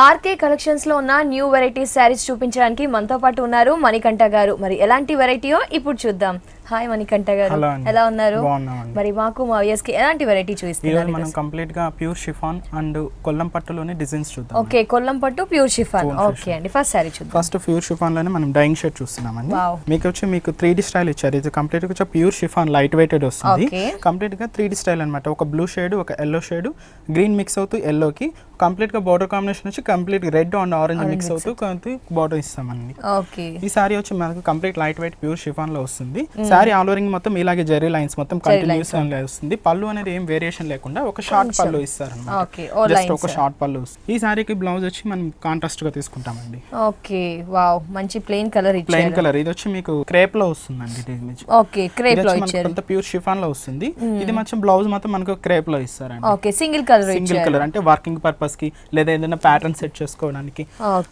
RK collections లో ఉన్న new varieties saris చూపించడానికి మనతో పాటు ఉన్నారు మణికంఠ గారు. మరి ఎలాంటి వెరైటీయో ఇప్పుడు చూద్దాం. హాయ్ మణికంఠ గారు, ఎలా ఉన్నారు? మరి మాకు మా వ్యూయర్స్ కి ఎలాంటి వెరైటీ చూపిస్తున్నారు? మనం కంప్లీట్ గా ప్యూర్ షిఫాన్ అండ్ కొల్లం పట్టులోనే డిజైన్స్ చూద్దాం. ఓకే, కొల్లం పట్టు ప్యూర్ షిఫాన్. ఓకే అండి, ఫస్ట్ సారీ చూద్దాం. ఫస్ట్ ప్యూర్ షిఫాన్ లోనే మనం డైయింగ్ షేడ్ చూస్తున్నామండి. మీకు 3D స్టైల్ ఇచ్చారు. ఇది కంప్లీట్ గా ప్యూర్ షిఫాన్ లైట్ వెయిటెడ్ వస్తుంది. కంప్లీట్ గా 3D స్టైల్ అన్నమాట. ఒక బ్లూ షేడ్, ఒక ఎల్లో షేడ్, గ్రీన్ మిక్స్ అవుతూ ఎల్లో కి కంప్లీట్ గా బోర్డర్ కాంబినేషన్ వచ్చి complete red and orange mix అవుతూ బోర్డర్ ఇస్తామండి. ఈ సారీ వచ్చి మనకు complete light weight pure chiffon లో వస్తుంది. సారీ ఆల్ ఓవరింగ్ మొత్తం ఇలాగే జరీ లైన్స్ మొత్తం కంటిన్యూస్ వస్తుంది. పళ్ళు అనేది ఏం వేరియేషన్ లేకుండా ఒక షార్ట్ పళ్ళు ఇస్తారు అన్నమాట. జస్ట్ ఒక షార్ట్ పళ్ళు. ఈ సారీకి బ్లౌజ్ వచ్చి మనం కాంట్రాస్ట్ గా తీసుకుంటామండి. ఓకే, వావ్, మంచి ప్లెయిన్ కలర్ ఇచ్చారు. Plain colour. ఇది వచ్చి మీకు క్రేప్ లో వస్తుందండి. ఓకే, క్రేప్ లో ఇచ్చారు. అంత ప్యూర్ షిఫాన్ లో వస్తుంది. ఇది మొత్తం బ్లౌజ్ మొత్తం మనకు క్రేప్ లో ఇస్తారండి. ఓకే, సింగిల్ కలర్ ఇచ్చారు. సింగిల్ కలర్ అంటే వర్కింగ్ పర్పస్ కి లేదా ఏదైనా ప్యాటర్న్ సెట్ చేసుకోవడానికి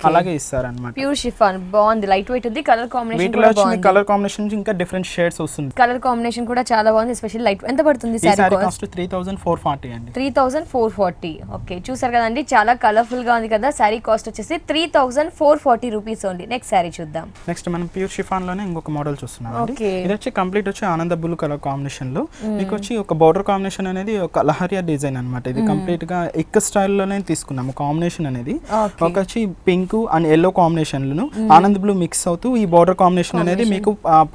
అలాగే ఇస్తారన్నమాట. ప్యూర్ షిఫాన్ బాగుంది, లైట్ వెయిట్ ఉంది. కలర్ కాంబినేషన్ వీటిలో వచ్చి కలర్ కాంబినేషన్ ఇంకా డిఫరెంట్ షేడ్స్ వస్తుంది. కలర్ కాంబినేషన్ కూడా చాలా బాగుంది. Especially light. ఎంత పడుతుంది సారీ కాస్ట్? 3440 అండి. 3440. ఓకే, చూసారు కదండి, చాలా కలర్ఫుల్ గా ఉంది కదా. సారీ కాస్ట్ వచ్చేసి 3440 రూపీస్ ఓన్లీ. నెక్స్ట్ సారీ చూద్దాం. నెక్స్ట్ మనం ప్యూర్ షిఫాన్ లోనే ఇంకొక మోడల్ చూస్తున్నాం అండి. ఇది వచ్చి కంప్లీట్ వచ్చి ఆనంద బ్లూ కలర్ కాంబినేషన్ లో మీకు వచ్చి ఒక బోర్డర్ కాంబినేషన్ అనేది ఒక లహరియా డిజైన్ అన్నమాట. ఇది కంప్లీట్ గా ఇక్క స్టైల్ లోనే తీసుకున్నాము. కాంబినేషన్ అనేది ఒక వచ్చి పింక్ అండ్ ఎల్లో కాంబినేషన్ లను ఆనంద్ బ్లూ మిక్స్ అవుతూ ఈ బోర్డర్ కాంబినేషన్ అనేది మీకు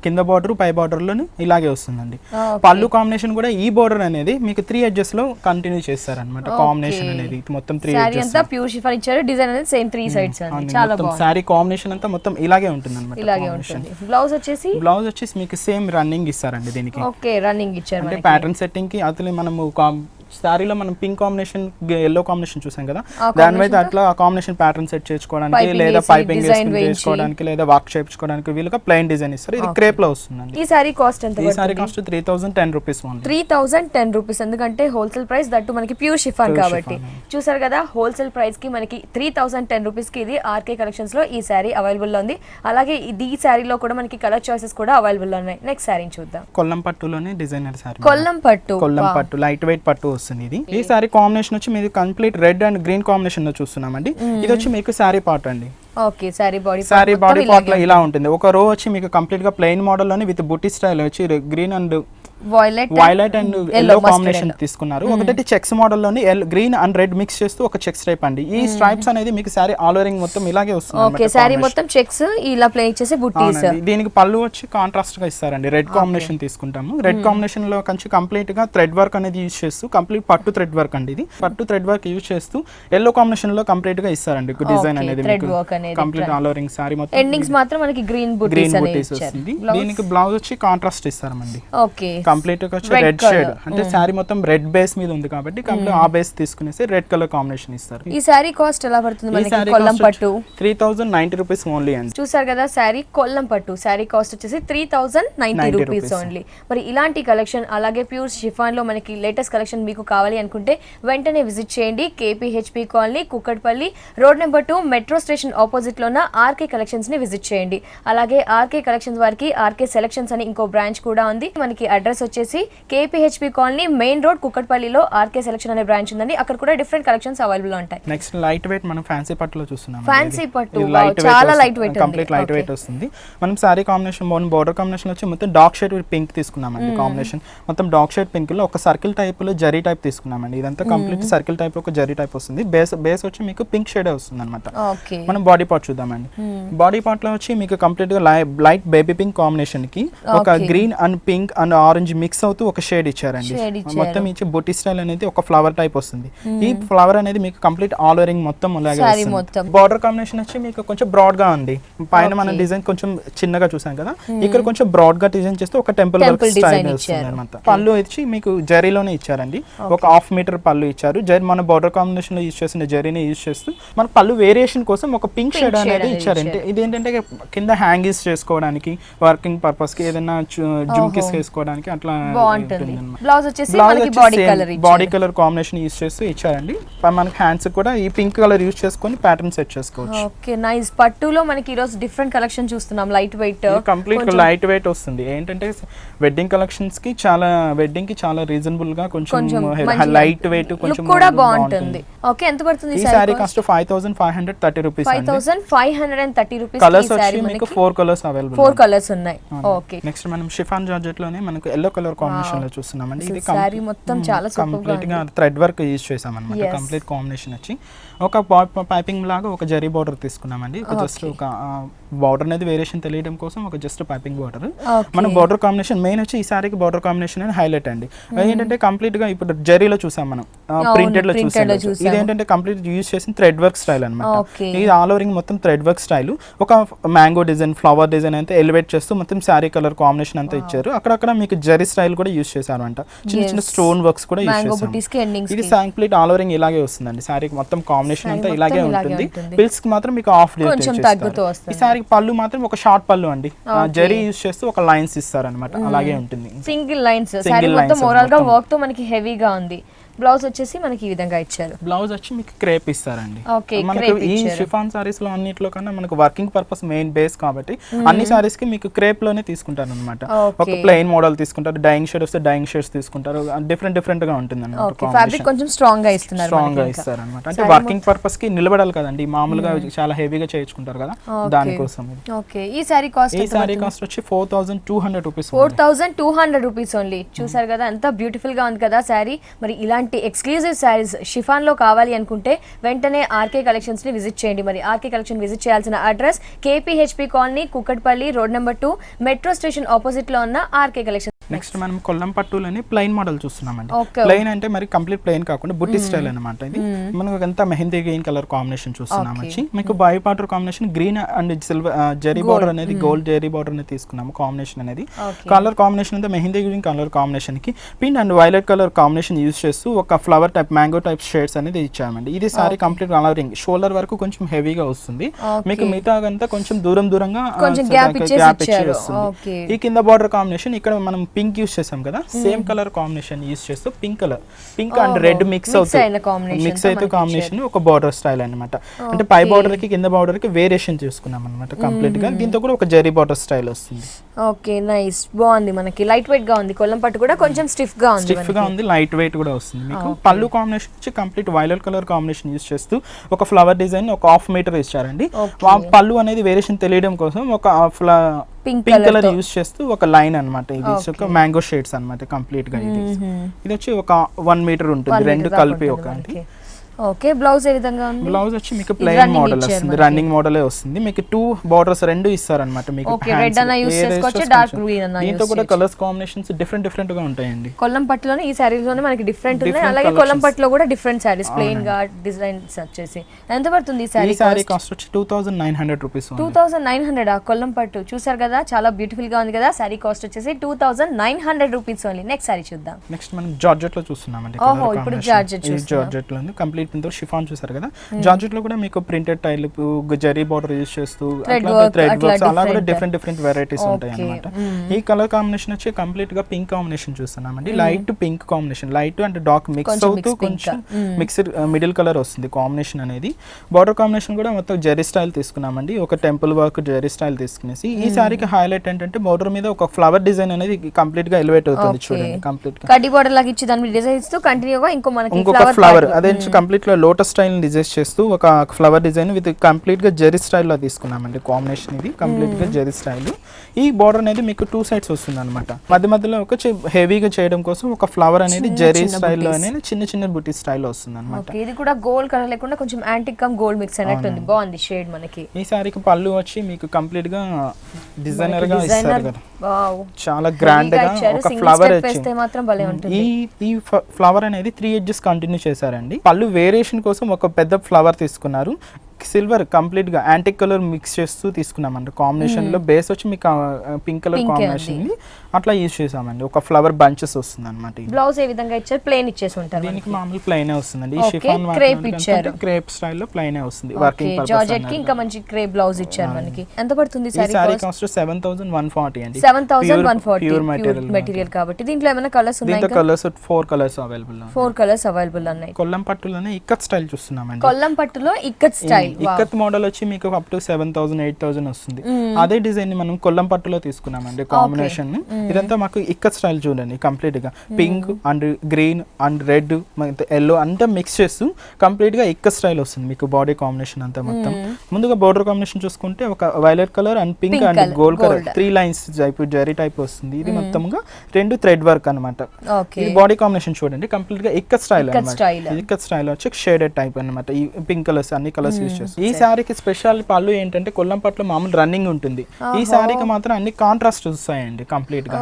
కింద బార్డర్ పై బార్డర్ లోనే ఇలాగే వస్తుందండి. పళ్ళు కాంబినేషన్ కూడా ఈ బోర్డర్ అనేది మీకు 3 ఎడ్జెస్ లో కంటిన్యూ చేస్తారన్నమాట. కాంబినేషన్ అనేది మొత్తం 3 ఎడ్జెస్. అంతా ప్యూర్ షిఫాన్ ఇచ్చారు. డిజైన్ అనేది సేమ్ 3 సైడ్స్ అండి. చాలా బాగుంది. సారీ కాంబినేషన్ అంతా మొత్తం ఇలాగే ఉంటుందన్నమాట. ఇలాగే ఉంటుంది. బ్లౌజ్ వచ్చేసి మీకు సేమ్ రన్నింగ్ ఇస్తారండి దీనికి. ఓకే, రన్నింగ్ ఇచ్చారు. అంటే ప్యాటర్న్ సెట్టింగ్ కి అతని మనము సారీలో మనం పింక్ కాంబినేషన్ ఎల్లో కాంబినేషన్ చూసాం కదా, దాని మీద అట్లా ఆ కాంబినేషన్ ప్యాటర్న్ సెట్ చేసుకోవడానికి లేదా పైపింగ్ చేసుకోవడానికి లేదా వర్క్ చేయించుకోవడానికి వీలుగా ప్లెయిన్ డిజైన్ ఇస్తారు. ఇది క్రేప్ లో వస్తుందండి. ఈ సారీ కాస్ట్ ఎంత? ఈ sorry cost 3010 rupees only. 3010 rupees. ఎందుకంటే హోల్సేల్ ప్రైస్, దట్టు మనకి ప్యూర్ షిఫాన్ కాబట్టి. చూసారు కదా, హోల్సేల్ ప్రైస్ కి మనకి 3010 రూపీస్ కి ఇది ఆర్కే కలెక్షన్స్ లో ఈ సారీ అవైలబుల్ లో ఉంది. అలాగే ఈ సారీలో కూడా మనకి కలర్ చాయిసెస్ కూడా అవైలబుల్ లో ఉన్నాయి. నెక్స్ట్ సారీ చూద్దాం. కొల్లం పట్టులోనే డిజైనర్ సారీ. కొల్లం పట్టు లైట్ వెయిట్ పట్టు వస్తుంది. ఈ సారీ కాంబినేషన్ వచ్చి మీరు complete red and green combination లో చూస్తున్నామండి. ఇది వచ్చి మీకు సారీ పార్ట్ అండి. ఓకే, సారీ బాడీ పార్ట్ లో ఇలా ఉంటుంది. ఒక రో వచ్చి మీకు కంప్లీట్ గా ప్లెయిన్ మోడల్ లోనే విత్ బుట్టి స్టైల్ వచ్చి green and violet and yellow combination తీసుకున్నారు. ఒకటి చెక్స్ మోడల్ లోని గ్రీన్ అండ్ రెడ్ మిక్స్ చేస్తూ ఒక చెక్స్ టైప్ అండి. ఈ స్ట్రైప్స్ అనేది మీకు సారీ ఆల్ ఓవరింగ్ మొత్తం ఇలాగే వస్తుంది. ఓకే, సారీ మొత్తం చెక్స్ ఇలా ప్లే చేసి బుట్టీస్. దీనికి పళ్ళు వచ్చి కాంట్రాస్ట్ గా ఇస్తారండి. రెడ్ కాంబినేషన్ తీసుకుంటాము. రెడ్ కాంబినేషన్ లో కంచి కంప్లీట్ గా థ్రెడ్ వర్క్ అనేది యూజ్ చేస్తూ కంప్లీట్ పట్టు థ్రెడ్ వర్క్ అండి. ఇది పట్టు థ్రెడ్ వర్క్ యూజ్ చేస్తూ ఎల్లో కాంబినేషన్ లో కంప్లీట్ గా ఇస్తారండి డిజైన్ అనేది. కంప్లీట్ ఆల్ ఓవరింగ్ సారీ మొత్తం ఎండింగ్స్ మాత్రం మనకి గ్రీన్ బుట్టీస్ వస్తుంది. దీనికి బ్లౌజ్ వచ్చి కాంట్రాస్ట్ ఇస్తారండి. ఓకే, కంప్లీట్ గా రెడ్ షేడ్ అంటే సారీ మొత్తం రెడ్ బేస్ మీద ఉంది కాబట్టి కంప్లీట్ ఆ బేస్ తీసుకునేసి రెడ్ కలర్ కాంబినేషన్ ఇస్తారు. ఈ సారీ కాస్ట్ ఎలా పడుతుంది మనకి? కొల్లం పట్టు 3090 రూపీస్ ఓన్లీ అండి. చూసారు కదా, సారీ కొల్లం పట్టు సారీ కాస్ట్ వచ్చేసి 3090 రూపీస్ ఓన్లీ. మరి ఇలాంటి కలెక్షన్ అలాగే ప్యూర్ షిఫాన్ లో మనకి లేటెస్ట్ కలెక్షన్ మీకు కావాలి అనుకుంటే వెంటనే విజిట్ చేయండి. KPHB colony, Kukatpally, road number 2, metro station opposite లో ఉన్న ఆర్కే కలెక్షన్స్ ని విజిట్ చేయండి. అలాగే ఆర్కే కలెక్షన్స్ వారికి ఆర్కే సెలెక్షన్స్ అని ఇంకో బ్రాంచ్ కూడా ఉంది. మనకి అడ్రస్ వచ్చేసి కేపీహెచ్పీ కాలనీ, మెయిన్ రోడ్, కుక్కట్పల్లిలో ఆర్కే సెలెక్షన్ అనే బ్రాంచ్ ఉందండి. అక్కడ కూడా డిఫరెంట్ కలెక్షన్స్ అవైలబుల్ ఉంటాయి. నెక్స్ట్ లైట్ వెయిట్ మనం ఫ్యాన్సీ పట్టులో చూస్తున్నాం. ఫ్యాన్సీ పట్టు చాలా light weight, complete light weight వస్తుంది. మనం సారీ కాంబినేషన్ బోర్డర్ కాంబినేషన్ వచ్చి మొత్తం డార్క్ షేడ్ పింక్ తీసుకున్నామండి. కాంబినేషన్ మొత్తం డార్క్ షేడ్ పింక్ లో ఒక సర్కిల్ టైప్ లో జరీ టైప్ తీసుకున్నామండి. ఇదంతా కంప్లీట్ సర్కిల్ టైప్ ఒక జరీ టైప్ వస్తుంది. బేస్ వచ్చి మీకు పింక్ షేడ్ వస్తుంది అనమాట. మనం బాడీ పార్ట్ చూద్దామండి. బాడీ పార్ట్ లో వచ్చి మీకు కంప్లీట్ గా లైట్ బేబీ పింక్ కాంబినేషన్ కి ఒక green and pink and orange mix అవుతూ ఒక షేడ్ ఇచ్చారండి. మొత్తం ఇచ్చి బుట్టి స్టైల్ అనేది ఒక ఫ్లవర్ టైప్ వస్తుంది. ఈ ఫ్లవర్ అనేది మీకు కంప్లీట్ ఆల్ ఓవరింగ్ మొత్తం బార్డర్ కాంబినేషన్ వచ్చి మీకు కొంచెం బ్రాడ్ గా ఉంది. పైన మన డిజైన్ కొంచెం చిన్నగా చూసాం కదా, ఇక్కడ కొంచెం బ్రాడ్ గా డిజైన్ చేస్తే ఒక టెంపుల్ వర్క్ స్టైల్ వస్తుంది అనమాట. పళ్ళు ఇచ్చి మీకు జరీలోనే ఇచ్చారండి. ఒక 1/2 మీటర్ పళ్ళు ఇచ్చారు. మన బార్డర్ కాంబినేషన్ లో యూజ్ చేసిన జరీని యూజ్ చేస్తూ మన పళ్ళు వేరియేషన్ కోసం ఒక పింక్ షేడ్ అనేది ఇచ్చారంటే ఇదేంటంటే కింద హ్యాంగింగ్స్ చేసుకోవడానికి, వర్కింగ్ పర్పస్ కి, ఏదైనా జుమ్కీస్ వేసుకోవడానికి అట్లా బాగుంటుంది. బ్లౌజ్ వచ్చేసి మనకి బాడీ కలర్ కాంబినేషన్ యూస్ చేస్తూ ఇచ్చారండి. మనకి హ్యాండ్స్ కూడా ఈ పింక్ కలర్ యూస్ చేసుకొని ప్యాటర్న్ సెట్ చేసుకోవచ్చు. Okay nice. పట్టులో మనకి ఈ రోజు డిఫరెంట్ కలెక్షన్ చూస్తున్నాం. Light weight, complete light weight వస్తుంది. ఏంటంటే వెడ్డింగ్ కలెక్షన్స్ కి చాలా రీజనబుల్ గా కొంచెం లైట్ వెయిట్ కొంచెం కూడా బాగుంటుంది. ఓకే ఎంత పడుతుంది ఈ sorry cost 5530 rupees. 5530 rupees. Colours వచ్చి మీకు 4 కలర్స్ అవైలబుల్. 4 కలర్స్ ఉన్నాయి. ఓకే నెక్స్ట్ మనం షిఫాన్ జార్జెట్ లోనే మనకు yellow కలర్ కాంబినేషన్ లో చూస్తున్నామండి. ఇది సారీ మొత్తం చాలా కంప్లీట్ గా థ్రెడ్ వర్క్ యూస్ చేసాం అన్నమాట. కంప్లీట్ కాంబినేషన్ వచ్చి ఒక పైపింగ్ లాగా ఒక జరీ బార్డర్ తీసుకున్నామండి. జస్ట్ ఒక బార్డర్ అనేది వేరియేషన్ తెలియడం కోసం ఒక జస్ట్ పైపింగ్ బార్డర్. మన బార్డర్ కాంబినేషన్ మెయిన్ వచ్చి ఈ సారీకి బార్డర్ కాంబినేషన్ అని హైలైట్ అండి. ఏంటంటే కంప్లీట్ గా ఇప్పుడు జరీలో చూసాం మనం, ప్రింటెడ్ లో చూసాం. ఇది ఏంటంటే కంప్లీట్ యూస్ చేసిన థ్రెడ్ వర్క్ స్టైల్ అనమాట. ఇది ఆల్ ఓవరింగ్ మొత్తం థ్రెడ్ వర్క్ స్టైల్. ఒక మ్యాంగో డిజైన్, ఫ్లవర్ డిజైన్ అయితే ఎలివేట్ చేస్తూ మొత్తం శారీ కలర్ కాంబినేషన్ అంతా ఇచ్చారు. అక్కడక్కడ మీకు జరీ స్టైల్ కూడా యూస్ చేశారు అంట. చిన్న చిన్న స్టోన్ వర్క్స్ కూడా యూస్ చేశారు. ఇది కంప్లీట్ ఆల్ ఓవరింగ్ ఇలాగే వస్తుందండి. శారీకి మొత్తం కాంబినేషన్ అంతా ఇలాగే ఉంటుంది. పిల్స్ కి మాత్రం మీకు హాఫ్ ఈ శారీ పళ్ళు మాత్రం ఒక షార్ట్ పళ్ళు అండి. జరీ యూస్ చేస్తూ ఒక లైన్స్ ఇస్తారన్నమాట. అలాగే ఉంటుంది. Single lines. శారీ మొత్తం ఓవరాల్ గా వర్క్ తో మనకి హెవీగా ఉంది. బ్లౌజ్ వచ్చేసి మనకి ఈ విధంగా ఇచ్చారు. బ్లౌజ్ వచ్చి మీకు క్రేప్ ఇస్తారండి. మనకు ఈ షిఫాన్ సారీస్ లో అన్నిట్లో కన్నా మనకు వర్కింగ్ పర్పస్ మెయిన్ బేస్ కాబట్టి అన్ని సారీస్ కి మీకు క్రేప్ లోనే తీసుకుంటారు అనమాట. ఒక ప్లెయిన్ మోడల్ తీసుకుంటారు, డైయింగ్ షేడ్ వస్తే డైయింగ్ షేడ్స్ తీసుకుంటారు. డిఫరెంట్ గా ఉంటుంది అన్నమాట. ఫ్యాబ్రిక్ కొంచెం స్ట్రాంగ్ గా ఇస్తున్నారు. స్ట్రాంగ్ గా ఇస్తారు అనమాట. అంటే వర్కింగ్ పర్పస్ కి నిలబడాలి కదండి. మామూలుగా చాలా హెవీగా చేయించుకుంటారు కదా, దానికోసం. ఓకే ఈ సారీ కాస్ట్ వచ్చి 4200 రూపీస్. 4200 rupees only. చూసారు కదా ఎంత బ్యూటిఫుల్ గా ఉంది కదా సారీ. మరి ఇలాంటి ఎక్స్క్లూజివ్ సారీస్ షిఫాన్ లో కావాలి అనుకుంటే వెంటనే ఆర్కే కలెక్షన్స్ ని విజిట్ చేయండి. మరి ఆర్కే కలెక్షన్ విజిట్ చేయాల్సిన address KPHP colony, Kukatpally, road number 2, metro station opposite లో ఉన్న ఆర్కే కలెక్షన్. నెక్స్ట్ మనం కొల్లం పట్టులోని ప్లెయిన్ మోడల్ చూస్తున్నామండి. ప్లెయిన్ అంటే మరి కంప్లీట్ ప్లెయిన్ కాకుండా బుట్టి స్టైల్ అనమాట. ఇది మనకు ఎంత మెహందీ గ్రీన్ కలర్ కాంబినేషన్ చూస్తున్నాం వచ్చి. మీకు by border combination green and silver zari border అనేది గోల్డ్ జరీ బార్డర్ అనేది తీసుకున్నాము. కాంబినేషన్ అనేది కలర్ కాంబినేషన్ అంతా మెహందీ గ్రీన్ కలర్ కాంబినేషన్ కి pink and violet colour combination use చేస్తూ ఒక flower type, mango type shades అనేది ఇచ్చామండి. ఇది సారీ కంప్లీట్ కలరింగ్ షోల్డర్ వరకు కొంచెం హెవీగా వస్తుంది. మీకు మిగతా అంతా కొంచెం దూరంగా గ్యాప్ ఇచ్చి వస్తుంది. ఈ కింద బార్డర్ కాంబినేషన్ ఇక్కడ మనం పింక్ యూస్ చేసాం కదా, సేమ్ కలర్ కాంబినేషన్ యూస్ చేస్తూ పింక్ అండ్ రెడ్ మిక్స్ అవుతుంది. మిక్స్ అయితే కాంబినేషన్ ఒక బార్డర్ స్టైల్ అన్నమాట. అంటే పై బార్డర్ కి కింద బార్డర్ కి వేరియేషన్ చూసుకున్నాం అనమాట కంప్లీట్ గా. దీంతో కూడా ఒక జరీ బార్డర్ స్టైల్ వస్తుంది. ఓకే నైస్, బాగుంది. మనకి లైట్ వెయిట్ గా ఉంది. కొల్లం పట్టు కూడా కొంచెం స్టిఫ్ గా ఉంది, లైట్ వెయిట్ కూడా వస్తుంది. మీకు పళ్ళు కాంబినేషన్ వచ్చి complete violet colour combination use చేస్తూ ఒక ఫ్లవర్ డిజైన్ ఒక హాఫ్ మీటర్ ఇచ్చారండి. పళ్ళు అనేది వేరియేషన్ తెలియడం కోసం ఒక పింక్ కలర్ యూస్ చేస్తూ ఒక లైన్ అన్నమాట. ఇది ఒక మ్యాంగో షేడ్స్ అన్నమాట కంప్లీట్ గా. ఇది వచ్చి ఒక 1 మీటర్ ఉంటుంది, రెండు కలిపి ఒక. ఓకే బ్లౌజ్ ఏ విధంగా ఉంది? బ్లౌజ్ వచ్చి మీకు ప్లెయిన్ మోడల్ వస్తుంది, రన్నింగ్ మోడలే వస్తుంది. మీకు 2 బార్డర్స్ రెండు ఇస్తారన్నమాట. మీకు ఓకే రెడ్ అన్న యూస్ చేసుకోవచ్చు, డార్క్ గ్రీన్ అన్న. దీంతో కూడా కలర్స్ కాంబినేషన్స్ డిఫరెంట్ గా ఉంటాయండి. కొల్లం పట్టులోనే ఈ సారీస్ లోనే మనకి డిఫరెంట్ ఉన్నాయి. అలాగే కొల్లం పట్టులో కూడా డిఫరెంట్ సారీస్ ప్లెయిన్ గా డిజైన్స్ వచ్చేసి. ఎంత పడుతుంది ఈ సారీ? ఈ సారీ కాస్ట్ వచ్చి 2900 రూపీస్. 2900 కొల్లం పట్టు. చూసారు కదా చాలా బ్యూటిఫుల్ గా ఉంది కదా. సారీ కాస్ట్ వచ్చేసి 2900 రూపీస్ ఓన్లీ. నెక్స్ట్ సారీ చూద్దాం. నెక్స్ట్ మనం జార్జెట్ లో చూస్తున్నామండి. ఓహో ఇప్పుడు జార్జెట్ లో కంప్లీట్ షిఫాన్ చూసారు కదా. జార్జెట్ లో కూడా మీకు ప్రింటెడ్ టైల్, జరీ బార్డర్ యూస్ చేస్తూ థ్రెడ్ వర్క్స్ అలా కూడా డిఫరెంట్ వెరైటీస్ ఉంటాయి అన్నమాట. ఈ కలర్ కాంబినేషన్ వచ్చి కంప్లీట్ గా పింక్ కాంబినేషన్ చూస్తున్నామండి. Light pink combination, light and dark mix అవుతూ కొంచెం మిక్స్డ్ మిడిల్ కలర్ వస్తుంది కాంబినేషన్ అనేది. బార్డర్ కాంబినేషన్ కూడా మొత్తం జరీ స్టైల్ తీసుకున్నామండి. ఒక టెంపుల్ వర్క్ జరీ స్టైల్ తీసుకునేసి ఈ సారీకి హైలైట్ ఏంటంటే బార్డర్ మీద ఒక ఫ్లవర్ డిజైన్ అనేది కంప్లీట్ గా ఎలివేట్ అవుతుంది. చూడండి కంప్లీట్ గా కడ్డీ బార్డర్ లాగా ఇచ్చి దాని మీద డిజైన్ ఇస్తూ కంటిన్యూగా ఇంకొక ఫ్లవర్ అదే కంప్లీట్ గా లోటస్ స్టైల్ డిజైన్ చేస్తూ ఒక ఫ్లవర్ డిజైన్ విత్ కంప్లీట్ గా జెరీ స్టైల్లో తీసుకున్నామండి కాంబినేషన్. ఇది కంప్లీట్ గా జెరీ స్టైల్. ఈ బార్డర్ అనేది మీకు 2 సైడ్స్ వస్తుంది అనమాట. మధ్యలో ఒక హెవీగా చేయడం కోసం ఒక ఫ్లవర్ అనేది జెరీ స్టైల్లో అనేది చిన్న బుటీ స్టైల్లో వస్తుంది అనమాట. ఇది కూడా గోల్డ్ కలర్ లేకుండా కొంచెం యాంటిక్ కమ్ గోల్డ్ మిక్స్ అయినట్టు ఉంది. బాగుంది షేడ్. మనకి ఈ సారీకి పళ్ళు వచ్చి మీకు కంప్లీట్ గా డిజైనర్ గా ఇస్తారు కదా, చాలా గ్రాండ్ గా ఒక ఫ్లవర్ వచ్చి మాత్రం భలే ఉంటుంది. ఈ ఫ్లవర్ అనేది 3 ఎడ్జెస్ కంటిన్యూ చేశారండి. పళ్ళు వేరియేషన్ కోసం ఒక పెద్ద ఫ్లవర్ తీసుకున్నారు. సిల్వర్ కంప్లీట్ గా యాంటిక్ కలర్ మిక్స్ చేస్తూ తీసుకున్నామండి కాంబినేషన్ లో బేస్ వచ్చి మీకు పింక్ కలర్ కాంబినేషన్ అట్లా యూజ్ చేసామండి ఒక ఫ్లవర్ బంచెస్ వస్తుంది అనమాట బ్లౌజ్ ఏ విధంగా ఇచ్చారు ప్లేన్ ఇచ్చేసి ఉంటారు దీనికి మామూలు ప్లెయిన్ వస్తుందండి ఈ షిఫాన్ క్రేప్ ఇచ్చారు క్రేప్ స్టైల్లో ప్లెయిన్ వస్తుంది వర్కింగ్ పర్పస్ జార్జెట్ కి ఇంకా మంచి క్రేప్ బ్లౌజ్ ఇచ్చారు మనకి ఎంత పడుతుంది ఈ సారీ కాస్ట్ 7140 అండి 7140 ప్యూర్ మెటీరియల్ కాబట్టి దీంట్లో ఏమైనా కలర్స్ ఉన్నాయి దీంట్లో colours 4 colours available 4 colours available ఉన్నాయి కొల్లం పట్టులోనే ఇక్కత్ స్టైల్ చూస్తున్నామండి కొల్లం పట్టులో ఇక్కత్ స్టైల్ ఇక్కత్ మోడల్ వచ్చి మీకు అప్ టు 7000 8000 వస్తుంది అదే డిజైన్ ని మనం కొల్లం పట్టులో తీసుకున్నామండి కాంబినేషన్ ఇదంతా మాకు ఇక్కత్ స్టైల్ చూడండి కంప్లీట్ గా pink and green and red yellow అంతా మిక్స్ చేస్తూ కంప్లీట్ గా ఇక్కత్ స్టైల్ వస్తుంది మీకు బాడీ కాంబినేషన్ అంతా మొత్తం ముందుగా బోర్డర్ కాంబినేషన్ చూసుకుంటే ఒక violet colour and pink and gold colour 3 lines type zari type వస్తుంది ఇది మొత్తంగా 2 థ్రెడ్ వర్క్ అన్నమాట ఇది బాడీ కాంబినేషన్ చూడండి కంప్లీట్ గా ఇక్కత్ స్టైల్ అన్నమాట ఇక్కత్ స్టైల్ వచ్చి షేడెడ్ టైప్ అన్నమాట ఈ పింక్ కలర్స్ అన్ని కలర్స్ యూస్ చేస్తాం ఈ సారీకి స్పెషల్ పళ్ళు ఏంటంటే కొల్లం పట్టులో మామూలు రన్నింగ్ ఉంటుంది ఈ సారీకి మాత్రం అన్ని కాంట్రాస్ట్ వస్తాయండి కంప్లీట్ గా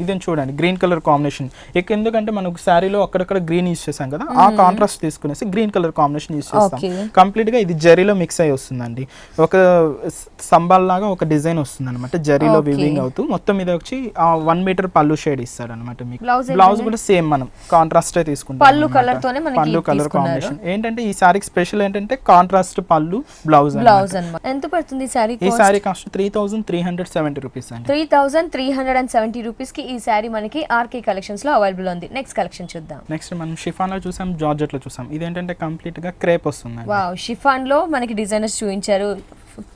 ఇదని చూడండి గ్రీన్ కలర్ కాంబినేషన్ ఎందుకంటే మనకు సారీలో అక్కడక్కడ గ్రీన్ యూస్ చేసాం కదా ఆ కాంట్రాస్ట్ తీసుకునేసి గ్రీన్ కలర్ కాంబినేషన్ యూస్ చేస్తాం కంప్లీట్ గా ఇది జరీలో మిక్స్ అయి వస్తుందండి ఒక సంబాల్ లాగా ఒక డిజైన్ వస్తుంది అనమాట జరీలో వివింగ్ అవుతూ మొత్తం మీద వచ్చి 1 మీటర్ పళ్ళు షేడ్ ఇస్తాడు అనమాట మీకు బ్లౌజ్ కూడా సేమ్ మనం కాంట్రాస్ట్ తీసుకుంటాం పళ్ళు కలర్ తోనే మనకి పళ్ళు కలర్ కాంబినేషన్ ఏంటంటే ఈ సారీకి స్పెషల్ ఏంటంటే కాంట్రాస్ట్ పళ్ళు బ్లౌజ్ అన్నమాట ఎంత పడుతుంది సారీ ఈ సారీ కాస్ట్ 3370 రూపీస్ అండి 3370 రూపీస్ కి ఈ సారీ మనకి ఆర్కే కలెక్షన్స్ లో అవైలబుల్ ఉంది నెక్స్ట్ కలెక్షన్ చూద్దాం నెక్స్ట్ మనం షిఫాన్ లో చూసాం జార్జెట్ లో చూసాం ఇదేంటంటే కంప్లీట్ గా క్రేప్ వస్తుంది వావ్ షిఫాన్ లో మనకి డిజైనర్స్ చూపించారు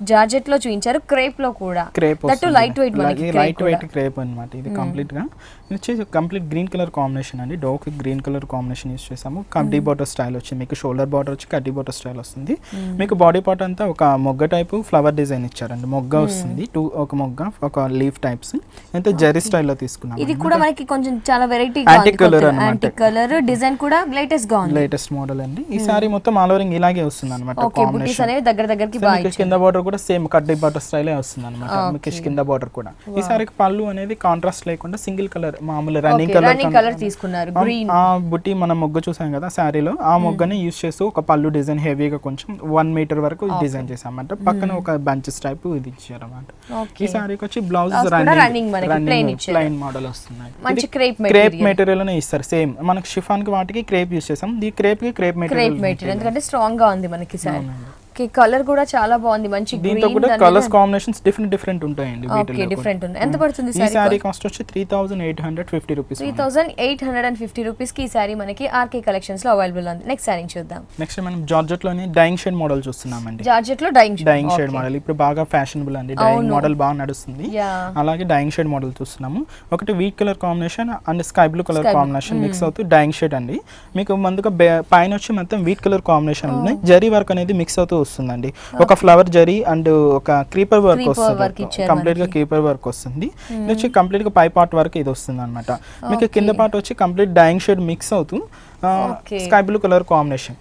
జార్జెట్ లో చూపించారు క్రేప్ లో కూడా క్రేప్ దట్ లైట్ వెయిట్ మనకి లైట్ వెయిట్ క్రేప్ అన్నమాట ఇది కంప్లీట్ గా ఇది వచ్చేసి కంప్లీట్ గ్రీన్ కలర్ కాంబినేషన్ అండి డోక్ గ్రీన్ కలర్ కాంబినేషన్ యూస్ చేసాము కడ్డీ బార్డర్ స్టైల్ వచ్చి మీకు షోల్డర్ బార్డర్ వచ్చి కడ్డీ బార్డర్ స్టైల్ వస్తుంది మీకు బాడీ పార్ట్ అంతా ఒక మొగ్గ టైపు ఫ్లవర్ డిజైన్ ఇచ్చారండి మొగ్గ వస్తుంది ఒక మొగ్గ ఒక లీఫ్ టైప్స్ అయితే జరీ స్టైల్ లో తీసుకున్నాం ఇది కూడా మనకి కొంచెం చాలా వెరైటీ యాంటిక్ కలర్ అన్నమాట యాంటిక్ కలర్ డిజైన్ కూడా లేటెస్ట్ గా ఉంది లేటెస్ట్ మోడల్ అండి ఈ సారీ మొత్తం ఆల్ ఓవర్ ఇలాగే వస్తుంది అన్నమాట కాంబినేషన్ అనేవి దగ్గర దగ్గరికి బాగా కింద బార్డర్ కూడా సేమ్ కడ్డీ బార్డర్ స్టైల్ వస్తుంది అన్నమాట మీకు కింద బార్డర్ కూడా ఈ సారీకి పళ్ళు అనేది కాంట్రాస్ట్ లేకుండా సింగిల్ కలర్ మామూలు రన్నింగ్ కలర్ తీసుకున్నారు గ్రీన్ ఆ బుట్టి మనం మొగ్గ చూసాం కదా సారీలో ఆ మొగ్గని యూస్ చేస్తూ ఒక పళ్ళు డిజైన్ హెవీగా కొంచెం 1 మీటర్ వరకు డిజైన్ చేసామంట పక్కన ఒక బంచెస్ టైప్ ఇది ఇచ్చారు అన్నమాట ఈ సారీకి వచ్చి బ్లౌజ్ రన్నింగ్ ప్లెయిన్ మోడల్ వస్తుంది మంచి క్రేప్ మెటీరియల్ నే ఇస్తారు సేమ్ మనకి షిఫాన్ కి వాటికి క్రేప్ యూస్ చేసాం ఈ క్రేప్ కి క్రేప్ మెటీరియల్ ఎందుకంటే స్ట్రాంగ్ గా ఉంది మనకి సారీ కలర్ కూడా చాలా బాగుంది మంచి దీంతో కూడా కలర్స్ కాంబినేషన్స్ డిఫరెంట్ ఉంటాయండి ఓకే డిఫరెంట్ ఉంది ఎంత పడుతుంది ఈ సారీ కాస్ట్ వచ్చి 3850 రూపీస్ 3850 రూపీస్ కి ఈ సారీ మనకి ఆర్కే కలెక్షన్స్ లో అవైలబుల్ ఉంది నెక్స్ట్ సారీ చూద్దాం నెక్స్ట్ మనం జార్జెట్ లోని డైయింగ్ షేడ్ మోడల్ చూస్తున్నామండి జార్జెట్ లో డైయింగ్ షేడ్ మోడల్ ఇప్పుడు బాగా ఫ్యాషనబుల్ అండి డైయింగ్ మోడల్ బాగా నడుస్తుంది అలాగే డైయింగ్ షేడ్ మోడల్ చూస్తున్నాము ఒకటి wheat colour combination and sky blue colour combination mix అవుతూ డైయింగ్ షేడ్ అండి మీకు ముందుగా పైన వచ్చి మొత్తం వీట్ కలర్ కాంబినేషన్ ఉన్నాయి జరీ వర్క్ అనేది మిక్స్ అవుతూ వస్తుందండి ఒక ఫ్లవర్ జరీ అండ్ ఒక క్రీపర్ వర్క్ వస్తుంది కంప్లీట్ గా క్రీపర్ వర్క్ వస్తుంది ఇది వచ్చి కంప్లీట్ గా పై పార్ట్ వరకు ఇది వస్తుంది అనమాట మీకు కింద పార్ట్ వచ్చి కంప్లీట్ డైయింగ్ షేడ్ మిక్స్ అవుతూ స్కై బ్లూ కలర్ కాంబినేషన్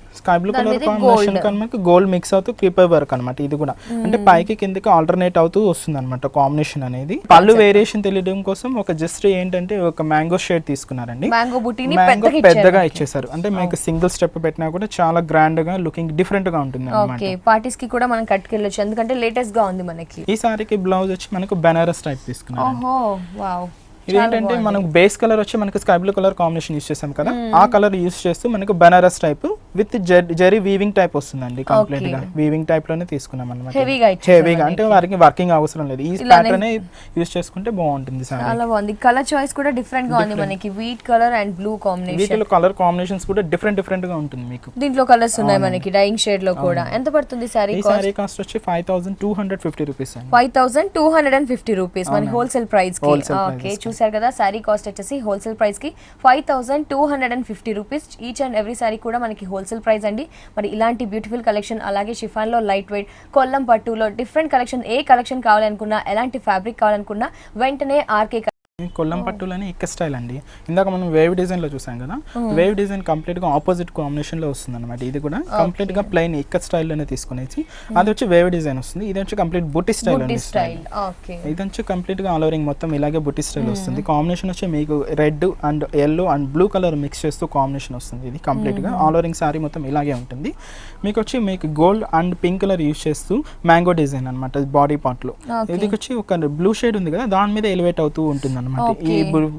మనకి గోల్డ్ మిక్స్ అవుతూ క్రీపర్ వర్క్ అనమాట ఇది కూడా అంటే పైకి కిందకి ఆల్టర్నేట్ అవుతూ వస్తుంది అనమాట కాంబినేషన్ అనేది పళ్ళు వేరియేషన్ తెలియడం కోసం ఒక జస్ట్ ఏంటంటే ఒక మ్యాంగో షేడ్ తీసుకున్నారండి మ్యాంగో పెద్దగా ఇచ్చేసారు అంటే మీకు సింగిల్ స్టెప్ పెట్టినా కూడా చాలా గ్రాండ్ గా లుకింగ్ డిఫరెంట్ గా ఉంటుంది అన్నమాట పార్టీస్ కి కూడా మనం కట్టుకెళ్ళొచ్చు ఎందుకంటే లేటెస్ట్ గా ఉంది మనకి ఈ సారీకి బ్లౌజ్ వచ్చి మనకు బెనారస్ టైప్ తీసుకున్నాం ఇదేంటంటే మనకు బేస్ కలర్ వచ్చి మనకి sky blue colour combination use చేసాం కదా ఆ కలర్ యూస్ చేస్తూ మనకు Banaras type with zari weaving type వస్తుందండి కంప్లీట్ గా వీవింగ్ టైప్ లోనే తీసుకున్నాం అన్నమాట హెవీగా అంటే వారికి వర్కింగ్ అవసరం లేదు ఈ ప్యాటర్న్ యూస్ చేసుకుంటే బాగుంటుంది సార్ చాలా బాగుంది కలర్ చాయిస్ కూడా డిఫరెంట్ గా ఉంది మనకి wheat colour and blue combination వీటిలో కలర్ కాంబినేషన్స్ కూడా డిఫరెంట్ గా ఉంటుంది మీకు దీంట్లో కలర్స్ ఉన్నాయి మనకి డైయింగ్ షేడ్ లో కూడా ఎంత పడుతుంది సారీ ఈ సారీ కాస్ట్ వచ్చి 5250 రూపీస్ 5250 రూపీస్ మన హోల్సేల్ ప్రైస్ కి ఓకే చూసారు కదా సారీ కాస్ట్ వచ్చేసి హోల్సేల్ ప్రైస్ కి 5250 rupees each and every sorry కూడా మనకి హోల్సేల్ ప్రైస్ అండి మరి ఇలాంటి బ్యూటిఫుల్ కలెక్షన్ అలాగే షిఫాన్ లో లైట్ వెయిట్ కొల్లం పట్టులో డిఫరెంట్ కలెక్షన్ ఏ కలెక్షన్ కావాలనుకున్నా ఎలాంటి ఫ్యాబ్రిక్ కావాలనుకున్నా వెంటనే ఆర్కే కొల్లం పట్టులోనే ఇక్క స్టైల్ అండి. ఇందాక మనం వేవ్ డిజైన్ లో చూసాం కదా, వేవ్ డిజైన్ కంప్లీట్ గా ఆపోజిట్ కాంబినేషన్ లో వస్తుంది అనమాట. ఇది కూడా కంప్లీట్ గా ప్లెయిన్ ఇక్క స్టైల్ లోనే తీసుకునేసి అది వచ్చి వేవ్ డిజైన్ వస్తుంది. ఇది వచ్చి కంప్లీట్ బుట్టి స్టైల్ ఇది వచ్చి కంప్లీట్ గా ఆల్ ఓవరింగ్ మొత్తం ఇలాగే బుట్టి స్టైల్ వస్తుంది. కాంబినేషన్ వచ్చి మీకు red and yellow and blue colour mix చేస్తూ కాంబినేషన్ వస్తుంది. ఇది కంప్లీట్ గా ఆల్ ఓవరింగ్ సారీ మొత్తం ఇలాగే ఉంటుంది. మీకు వచ్చి మీకు gold and pink colour use చేస్తూ మ్యాంగో డిజైన్ అనమాట బాడీ పార్ట్ లో. ఇది వచ్చి ఒక బ్లూ షేడ్ ఉంది కదా, దాని మీద ఎలివేట్ అవుతూ ఉంటుంది అనమాట ఈ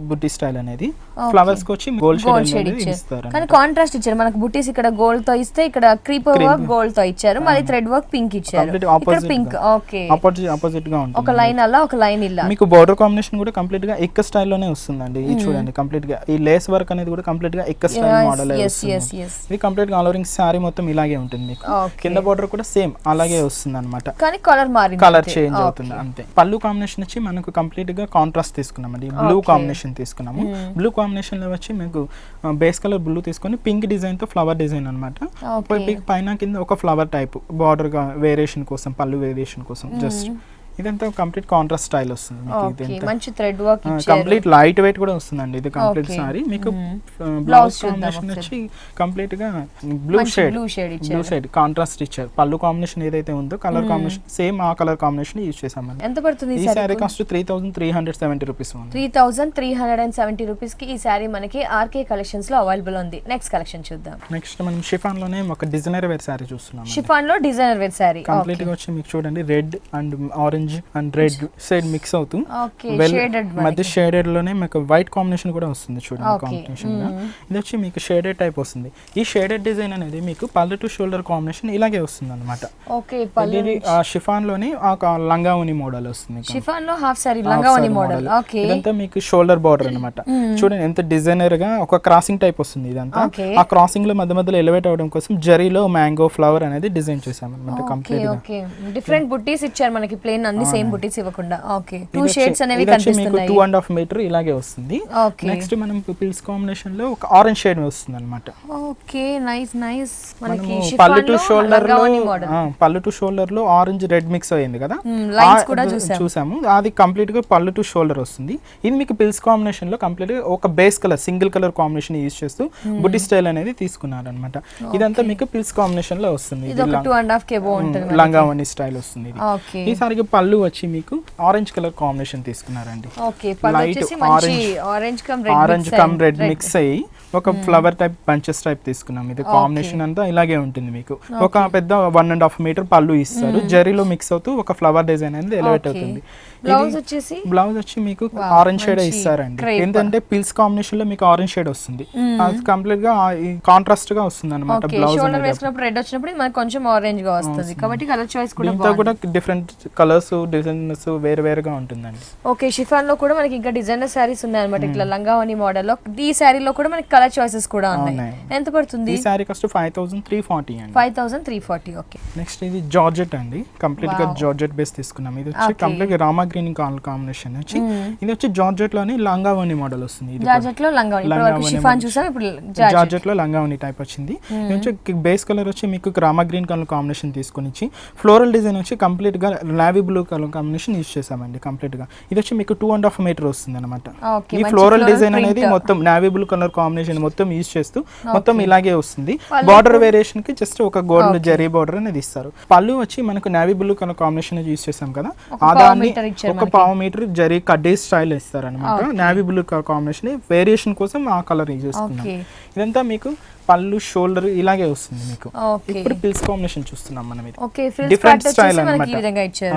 బుట్టి స్టైల్ అనేది. ఫ్లవర్స్ కి వచ్చి గోల్డ్ షేడ్ ఇస్తారు. కానీ కాంట్రాస్ట్ ఇచ్చారు మనకు. బుట్టీస్ ఇక్కడ గోల్డ్ తో ఇస్తే ఇక్కడ క్రీపర్ వర్క్ గోల్డ్ తో ఇచ్చారు, మళ్ళీ థ్రెడ్ వర్క్ పింక్ ఇచ్చారు. ఇక్కడ పింక్ ఓకే ఆపోజిట్ గా ఉంటుంది. ఒక లైన్ అలా ఒక లైన్ ఇలా. మీకు బోర్డర్ కాంబినేషన్ కూడా కంప్లీట్ గా ఎక్క స్టైల్ లోనే వస్తుందండి. ఇది చూడండి కంప్లీట్ గా ఈ లేస్ వర్క్ అనేది కూడా కంప్లీట్ గా ఎక్క స్టైల్ మోడల్. ఇది కంప్లీట్ గా ఆల్ ఓవరింగ్ సారీ మొత్తం ఇలాగే ఉంటుంది. మీకు కింద బోర్డర్ కూడా సేమ్ అలాగే వస్తుంది అనమాట. కానీ కలర్ చేంజ్ అవుతుంది అంతే. పళ్ళు కాంబినేషన్ వచ్చి మనకు కంప్లీట్ గా కాంట్రాస్ట్ తీసుకున్నామండి. బ్లూ కాంబినేషన్ తీసుకున్నాము. బ్లూ కాంబినేషన్ లో వచ్చి మీకు బేస్ కలర్ బ్లూ తీసుకొని పింక్ డిజైన్ తో ఫ్లవర్ డిజైన్ అనమాట. పైన కింద ఒక ఫ్లవర్ టైప్ బార్డర్ గా వేరియేషన్ కోసం, పళ్ళు వేరియేషన్ కోసం జస్ట్. ఇదంతా కంప్లీట్ కాంట్రాస్ట్ స్టైల్ వస్తుంది. మంచి థ్రెడ్ వర్క్ ఇచ్చారు. కంప్లీట్ లైట్ వెయిట్ కూడా వస్తుందండి. ఇది కంప్లీట్ సారీ. మీకు బ్లౌజ్ కాంబినేషన్ వచ్చి కంప్లీట్ గా బ్లూ షేడ్ కాంట్రాస్ట్ ఇచ్చారు. పళ్ళు కాంబినేషన్ ఏదైతే ఉందో కలర్ కాంబినేషన్ సేమ్ ఆ కలర్ కాంబినేషన్ యూజ్ చేసామండి. ఎంత పడుతుంది ఈ సారీ కాస్ట్ 3370 రూపీస్. 3370 రూపీస్ కి ఈ సారీ మనకి ఆర్కే కలెక్షన్స్ లో అవైలబుల్ ఉంది. నెక్స్ట్ కలెక్షన్ చూద్దాం. నెక్స్ట్ మనం షిఫాన్ లోనే ఒక డిజైనర్ వేర్ సారీ చూస్తున్నాం. షిఫాన్ లో డిజైనర్ వేర్ సారీ కంప్లీట్ గా వచ్చి మీకు చూడండి red and orange and red shade mix అవుతూ మధ్య షేడెడ్ లోనే మీకు వైట్ కాంబినేషన్ కూడా వస్తుంది. చూడండి కాంబినేషన్ గా ఇది వచ్చి మీకు షేడెడ్ టైప్ వస్తుంది. ఈ షేడెడ్ డిజైన్ అనేది మీకు పళ్ళు టు షోల్డర్ కాంబినేషన్ ఇలాగే వస్తుంది అనమాట. షిఫాన్ లోనే లంగావని మోడల్ వస్తుంది. షిఫాన్ లో హాఫ్ సారీ లంగావని మోడల్. ఇదంతా మీకు షోల్డర్ బార్డర్ అనమాట. చూడండి ఎంత డిజైనర్ గా ఒక క్రాసింగ్ టైప్ వస్తుంది. ఇదంతా ఆ క్రాసింగ్ లో మధ్య మధ్యలో ఎలివేట్ అవడం కోసం జరీలో మ్యాంగో ఫ్లవర్ అనేది డిజైన్ చేసాం అనమాట. కంప్లీట్ డిఫరెంట్ బుట్టీస్ ఇచ్చారు మనకి, ప్లేన్ అన్ని సేమ్ బుట్టీస్ ఇవ్వకుండా. ఓకే, టూ షేడ్స్ అనేవి కనిపిస్తున్నాయి. 2.5 మీటర్ ఇలాగే వస్తుంది. నెక్స్ట్ మనం పిల్స్ కాంబినేషన్ లో ఒక ఆరెంజ్ షేడ్ వస్తుంది అనమాట. Okay, nice nice. మనకి పళ్ళు టు షోల్డర్ లో ఆరెంజ్ రెడ్ మిక్స్ అయ్యింది కదా, లైన్స్ కూడా చూసాము. అది కంప్లీట్ గా పళ్ళు టు షోల్డర్ వస్తుంది. ఇది మీకు పిల్స్ కాంబినేషన్ లో కంప్లీట్ గా ఒక base colour single colour combination use చేస్తూ బుట్టి స్టైల్ అనేది తీసుకున్నారు అనమాట. ఇదంతా మీకు పిల్స్ కాంబినేషన్ లో వస్తుంది. లంగావని స్టైల్ వస్తుంది. ఈ సారికి పళ్ళు వచ్చి మీకు ఆరెంజ్ కలర్ కాంబినేషన్ తీసుకున్నారండి. ఆరెంజ్ కమ్ రెడ్ మిక్స్ అయ్యి ఒక ఫ్లవర్ టైప్ బంచెస్ టైప్ తీసుకున్నాం. ఇది కాంబినేషన్ అంతా ఇలాగే ఉంటుంది. మీకు ఒక పెద్ద 1.5 మీటర్ పళ్ళు ఇస్తారు. జరీలో మిక్స్ అవుతూ ఒక ఫ్లవర్ డిజైన్ అనేది ఎలివేట్ అవుతుంది. బ్లౌజ్ వచ్చి మీకు ఆరెంజ్ షేడ్ ఇస్తారండి. ఏంటంటే పిల్స్ కాంబినేషన్ లో మీకు ఆరెంజ్ షేడ్ వస్తుంది. అది కంప్లీట్ గా కాంట్రాస్ట్ గా వస్తుంది అనమాట. బ్లౌజ్ రెడ్ వచ్చినప్పుడు మనకు కొంచెం ఆరెంజ్ గా వస్తుంది కాబట్టి కలర్ చాయిస్ కూడా డిఫరెంట్ కలర్స్ డిజైన్స్ వేరే వేరేగా ఉంటుందండి. ఓకే, షిఫాన్ లో కూడా మనకి ఇంకా డిజైనర్ సారీస్ ఉన్నాయి అనమాట. ఇట్లా లంగావని మోడల్ లో ఈ సారీలో కూడా మనకి కలర్ చాయిసెస్ కూడా ఉన్నాయి. ఎంత పడుతుంది? ఈ సారీ కాస్ట్ 5340 అండి. 5340. ఓకే, నెక్స్ట్ ఇది జార్జెట్ అండి. కంప్లీట్ గా జార్జెట్ బేస్ తీసుకున్నాం. ఇది వచ్చి కంప్లీట్ గా రామా గ్రీన్ కాంబినేషన్ వచ్చి ఇది వచ్చి జార్జెట్ లోని లంగావని మోడల్ వస్తుంది. జార్జెట్ లో లంగావని షిఫాన్ చూసాం, ఇప్పుడు జార్జెట్ లో లంగావని టైప్ వచ్చింది. ఇది వచ్చి బేస్ కలర్ వచ్చి మీకు రామా గ్రీన్ కలర్ కాంబినేషన్ తీసుకొని ఫ్లోరల్ డిజైన్ వచ్చి కంప్లీట్ గా navy blue colour combination use చేసామండి. కంప్లీట్ గా ఇది వచ్చి మీకు 2.5 మీటర్ వస్తుంది అనమాట. ఈ ఫ్లోరల్ డిజైన్ అనేది మొత్తం నావీ బ్లూ కలర్ కాంబినేషన్ మొత్తం యూజ్ చేస్తూ మొత్తం ఇలాగే వస్తుంది. బార్డర్ వేరియేషన్ కి జస్ట్ ఒక గోల్డ్ జరీ బార్డర్ అనేది ఇస్తారు. పళ్ళు వచ్చి మనకు navy blue colour combination use చేసాం కదా, దాన్ని ఒక 1/2 మీటర్ జరీ కడ్డీ స్టైల్ ఇస్తారు అనమాట. నావీ బ్లూ కాంబినేషన్ వేరియేషన్ కోసం ఆ కలర్ యూజ్ చేస్తున్నాం. ఇదంతా మీకు పళ్ళు షోల్డర్ ఇలాగే వస్తుంది. మీకు ఇప్పుడు పిల్స్ కాంబినేషన్ చూస్తున్నాం మనం. ఇది డిఫరెంట్ స్టైల్ అన్నమాట.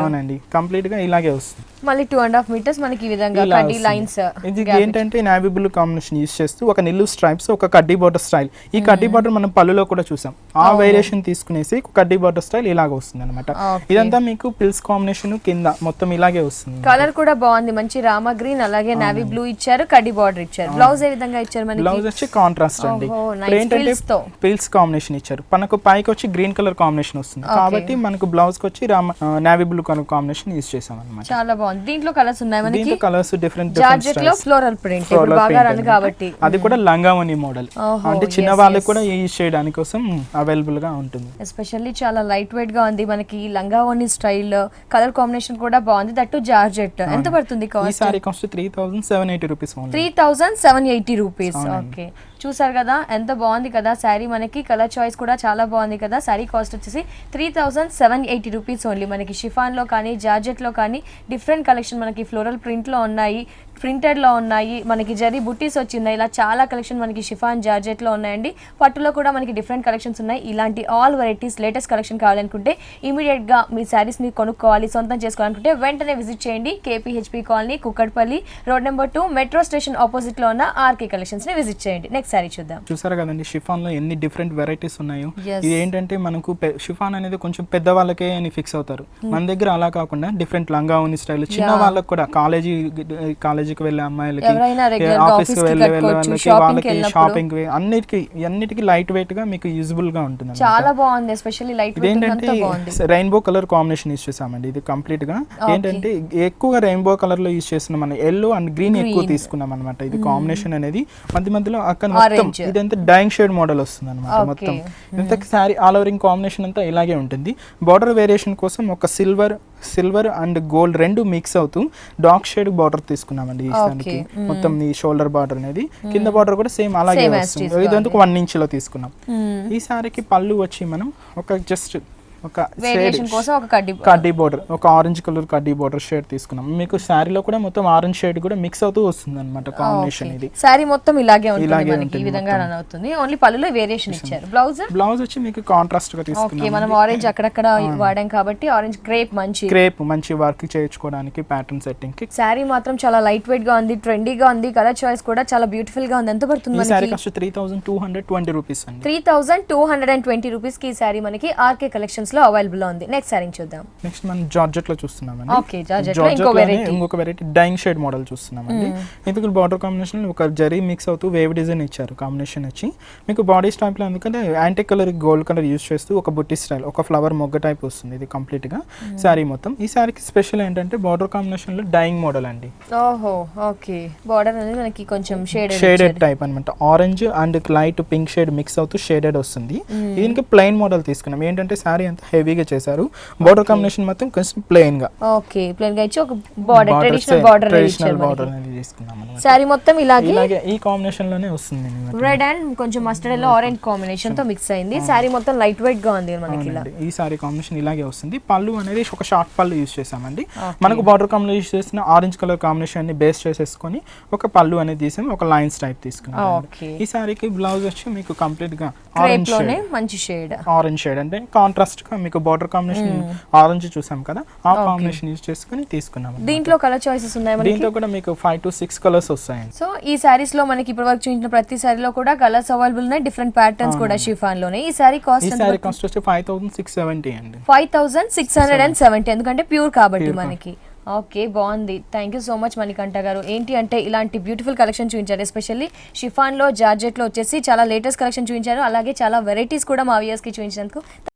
అవునండి, కంప్లీట్ గా ఇలాగే వస్తుంది. మళ్ళీ 2.5 మీటర్స్ మనకి ఈ విధంగా కడ్డీ లైన్స్. ఇది ఏంటంటే నావీ బ్లూ కాంబినేషన్ యూజ్ చేస్తూ ఒక నిల్లు స్ట్రైప్స్ ఒక కడ్డీ బార్డర్ స్టైల్. ఈ కడ్డీ బార్డర్ మనం పళ్ళులో కూడా చూసాం. ఆ వేరియేషన్ తీసుకునేసి కడ్డీ బార్డర్ స్టైల్ ఇలాగ వస్తుంది అనమాట. ఇదంతా మీకు పిల్స్ కాంబినేషన్ కింద మొత్తం ఇలాగే వస్తుంది. కలర్ కూడా బాగుంది, మంచి రామా గ్రీన్ అలాగే నావీ బ్లూ ఇచ్చారు, కడ్డీ బార్డర్ ఇచ్చారు. బ్లౌజ్ ఏ విధంగా ఇచ్చారు మనకి? బ్లౌజ్ వచ్చి కాంట్రాస్ట్ అండి. ఏంటంటే Frills తో. పిల్స్ కాంబినేషన్ ఇచ్చారు. మనకు పైకి వచ్చి గ్రీన్ కలర్ కాంబినేషన్ వస్తుంది కాబట్టి మనకు బ్లౌజ్ కి వచ్చి navy blue colour combination use చేసాం అన్నమాట. చాలా బాగుంది. దీంట్లో కలర్స్ ఉన్నాయి మనకి. దీంట్లో కలర్స్ డిఫరెంట్ జార్జెట్ లో ఫ్లోరల్ ప్రింట్ ఇప్పుడు బాగా రన్ కాబట్టి అది కూడా లంగావని మోడల్ అంటే చిన్న వాళ్ళకి కూడా యూజ్ చేయడానికి కోసం అవైలబుల్ గా ఉంటుంది. ఎస్పెషల్లీ చాలా లైట్ వెయిట్ గా ఉంది మనకి. లంగావని స్టైల్ కలర్ కాంబినేషన్ కూడా బాగుంది. That georgette. ఎంత పడుతుంది ఈ cost? Sorry cost 3780 rupees only. 3780 rupees. Okay, చూసారు కదా ఎంత బాగుంది కదా శారీ. మనకి కలర్ చాయిస్ కూడా చాలా బాగుంది కదా. శారీ కాస్ట్ వచ్చేసి 3780 రూపీస్ ఓన్లీ. మనకి షిఫాన్ లో కానీ జార్జెట్ లో కానీ డిఫరెంట్ కలెక్షన్ మనకి ఫ్లోరల్ ప్రింట్ లో ఉన్నాయి, ప్రింటెడ్ లో ఉన్నాయి, మనకి జరీ బుట్టీస్ వచ్చింది. ఇలా చాలా కలెక్షన్ మనకి షిఫాన్ జార్జెట్ లో ఉన్నాయండి. పట్టులో కూడా మనకి డిఫరెంట్ కలెక్షన్స్ ఉన్నాయి. ఇలాంటి ఆల్ వెరైటీస్ లేటెస్ట్ కలెక్షన్ కావాలనుకుంటే ఇమీడియట్ గా మీ శారీస్ ని కొనుక్కోవాలి, సొంతం చేసుకోవాలనుకుంటే వెంటనే విజిట్ చేయండి KPHP colony, Kukatpally, road number 2, metro station opposite లో ఉన్న RK కలెక్షన్స్ ని విజిట్ చేయండి. నెక్స్ట్ శారీ చూద్దాం. చూసారు కదండి షిఫాన్ లో ఎన్ని డిఫరెంట్ వెరైటీస్ ఉన్నాయో. Yes. ఇది ఏంటంటే మనకు షిఫాన్ అనేది కొంచెం పెద్ద వాళ్ళకే అని ఫిక్స్ అవుతారు. మన దగ్గర అలా కాకుండా డిఫరెంట్ లంగావోని స్టైల్ చిన్న వాళ్ళకి కూడా కాలేజీకి వెళ్ళే అమ్మాయిలకి, ఎవరైనా regular గా ఆఫీస్ కి office కి వెళ్ళే కట్టుకోవచ్చు, వాళ్ళకి, shopping కి వాళ్ళకి వెళ్ళినప్పుడు. షాపింగ్ అన్నిటికీ లైట్ వెయిట్ గా మీకు యూజబుల్ గా ఉంటుంది. చాలా బాగుంది. ఎస్పెషల్లీ లైట్ వెయిట్ ఇదేంటంటే అంతా బాగుంది. రెయిన్బో కలర్ కాంబినేషన్ యూస్ చేసామండి. ఇది కంప్లీట్ గా ఏంటంటే ఎక్కువగా రెయిన్బో కలర్ లో యూస్ చేస్తున్నాం. మనం ఎల్లో అండ్ గ్రీన్ ఎక్కువ తీసుకున్నాం అనమాట. ఇది కాంబినేషన్ అనేది మధ్యలో అక్కడ మొత్తం ఇదంతా డైయింగ్ షేడ్ మోడల్ వస్తుంది అనమాట. మొత్తం ఇంత శారీ ఆల్ ఓవర్ కాంబినేషన్ అంతా ఇలాగే ఉంటుంది. బార్డర్ వేరియేషన్ కోసం ఒక సిల్వర్ అండ్ గోల్డ్ రెండు మిక్స్ అవుతూ డార్క్ షేడ్ బార్డర్ తీసుకున్నామండి. ఈ సారీకి మొత్తం ఈ షోల్డర్ బార్డర్ అనేది, కింద బార్డర్ కూడా సేమ్ అలాగే వస్తుంది. ఇదంతా 1 ఇంచ్ లో తీసుకున్నాం. ఈ సారీకి పళ్ళు వచ్చి మనం ఒక జస్ట్ ఒక వేరియేషన్ కోసం ఒక కడ్డీ బోర్డర్, ఒక ఆరెంజ్ కలర్ కడ్డీ బోర్డర్ షేడ్ తీసుకున్నాం. మీకు శారీలో కూడా మొత్తం ఆరెంజ్ షేడ్ కూడా మిక్స్ అవుతూ వస్తుంది అనమాట కాంబినేషన్. ఇది శారీ మొత్తం ఇలాగే ఉంటుంది మనకి. ఈ విధంగా రన్ అవుతుంది. ఓన్లీ పళ్ళులో వేరియేషన్ ఇచ్చారు. బ్లౌజ్ వచ్చి మీకు కాంట్రాస్ట్ గా తీసుకున్నాం. ఓకే, మనం ఆరెంజ్ అక్కడక్కడ వాడాం కాబట్టి ఆరెంజ్ క్రేప్ మంచి వర్క్ చేయించుకోవడానికి ప్యాటర్న్ సెట్టింగ్ కి. శారీ మాత్రం చాలా లైట్ వెయిట్ గా ఉంది, ట్రెండీగా ఉంది. కలర్ చాయిస్ కూడా చాలా బ్యూటిఫుల్ గా ఉంది. ఎంత పడుతుంది మనకి? ఈ శారీ కాస్ట్ 3220 రూపీస్ అండి. 3220 రూపీస్ కి ఈ శారీ మనకి RK కలెక్షన్స్ లో అవైలబుల్ ఉంది. నెక్స్ట్ శారీ చూద్దాం. నెక్స్ట్ మనం జార్జెట్ లో చూస్తున్నామండి. ఓకే, జార్జెట్ లో ఇంకొక వెరైటీ డైయింగ్ షేడ్ మోడల్ చూస్తున్నామండి. ఇందుకు బార్డర్ కాంబినేషన్ ఒక జరీ మిక్స్ అవుతూ వేవ్ డిజైన్ ఇచ్చారు. కాంబినేషన్ వచ్చి మీకు బాడీ స్టైప్ లో ఎందుకంటే antique colour gold colour use చేస్తూ ఒక బుట్టి స్టైల్, ఒక ఫ్లవర్ మొగ్గ టైప్ వస్తుంది. ఇది కంప్లీట్ గా శారీ మొత్తం. ఈ శారీకి స్పెషల్ ఏంటంటే బార్డర్ కాంబినేషన్ లో డైయింగ్ మోడల్ అండి. ఓహో, ఓకే. బార్డర్ అనేది మనకి కొంచెం షేడెడ్ టైప్ అన్నమాట. Orange and light pink shade mix అవుతూ షేడెడ్ వస్తుంది. దీనికి ప్లెయిన్ మోడల్ తీసుకున్నాం. ఏంటంటే శారీ అంతా హెవీగా చేశారు. బార్డర్ కాంబినేషన్ మొత్తం కొంచెం ప్లెయిన్ గా, ఓకే, ప్లెయిన్ గా ఇచ్చి ఒక బార్డర్ ట్రెడిషనల్ బార్డర్ అనేది తీసుకున్నాం అన్నమాట. శారీ మొత్తం ఇలాగే ఈ కాంబినేషన్ లోనే వస్తుంది. రెడ్ అండ్ కొంచెం మస్టర్డ్ ఎల్లో ఆరెంజ్ కాంబినేషన్ తో మిక్స్ అయింది. శారీ మొత్తం లైట్ వెయిట్ గా ఉంది మనకి. ఇలా ఈ శారీ కాంబినేషన్ ఇలాగే వస్తుంది. పళ్ళు అనేది ఒక షార్ట్ పళ్ళు యూస్ చేసామండి. మనకు బార్డర్ కాంబినేషన్ యూస్ చేసిన ఆరెంజ్ కలర్ కాంబినేషన్ ని బేస్ చేసేసుకొని ఒక పళ్ళు అనేది తీసాం, ఒక లైన్స్ టైప్ తీసుకున్నాం. ఈ శారీకి బ్లౌజ్ వచ్చి మీకు కంప్లీట్ గా మంచి షేడ్ ఆరెంజ్ షేడ్ అంటే కాంట్రాస్ట్ గా మీకు బార్డర్ కాంబినేషన్ ఆరెంజ్ చూసాం కదా, ఆ కాంబినేషన్ యూస్ చేసుకుని తీసుకున్నాం. దీంట్లో కలర్ చాయిసెస్ ఉన్నాయి మనకి. దీంట్లో కూడా మీకు 5 to 6 కలర్స్ వస్తాయండి. సో ఈ సారీస్ లో మనకి ఇప్పటి వరకు చూపించిన ప్రతి సారీలో కూడా కలర్స్ అవైలబుల్ ఉన్నాయి, డిఫరెంట్ ప్యాటర్న్స్ కూడా షిఫాన్ లోనే. ఈ సారీ కాస్ట్ వచ్చి 5670 అండి. 5670 ఎందుకంటే ప్యూర్ కాబట్టి మనకి. ఓకే, బాగుంది. Thank you so much Manikanta గారు. ఏంటి అంటే ఇలాంటి బ్యూటిఫుల్ కలెక్షన్ చూపించారు. ఎస్పెషల్లీ షిఫాన్ లో జార్జెట్ లో వచ్చేసి చాలా లేటెస్ట్ కలెక్షన్ చూపించారు. అలాగే చాలా వెరైటీస్ కూడా మా వ్యూయర్స్ కి చూపించినందుకు